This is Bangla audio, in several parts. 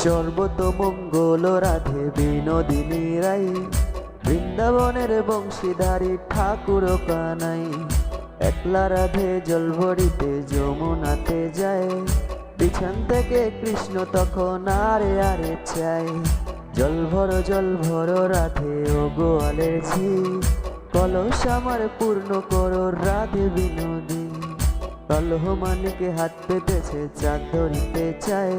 সর্বতমঙ্গল রাধে বিনোদিনী রাই, বৃন্দাবনের বংশীধারী ঠাকুর কানাই। একলা রাধে জল ভরিতে যমুনাতে যায়, পিছন থেকে কৃষ্ণ তখন আরে আরে চায়। জল ভরো রাধে ও গোয়ালের ঝি, কলস আমার পূর্ণ করো রাধে বিনোদী। কালো মানিকে হাত পেতেছে চাঁদ ধরিতে চায়,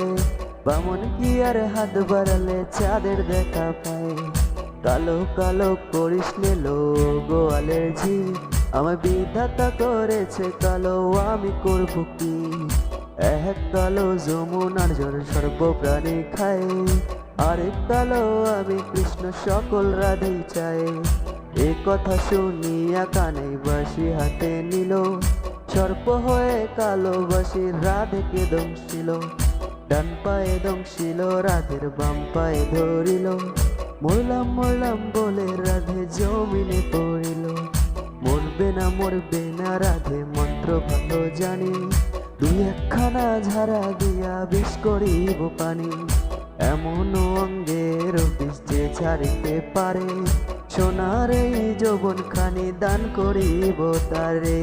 বামন কি আর হাত বাড়ালে চাঁদের দেখা পায়। কালো কালো করিস নিলো গোয়ালের ঝি, আমায় বিধাতা করেছে কালো, আমি করব কি। এক কালো যমুনার জল সর্বপ্রাণী খায়, আরেক কালো আমি কৃষ্ণ সকল রাধে চাই। এ কথা শুনিয়া কানে বাঁশি হাতে নিল, সর্প হয়ে কালো বাঁশি রাধেকে দংশিল। ডান পায়ে দংশিল রাধের বাম পায়ে ধরিল, মরলাম বলে রাধে জমিনে পড়িল। মরবে না রাধে মন্ত্র ভালো জানি, দুই একখানা ঝাড়া দিয়া বিষ করিব পানি। এমন অঙ্গের বিষ যে ছাড়িতে পারে, সোনার এই যৌবন খানি দান করিব তারে।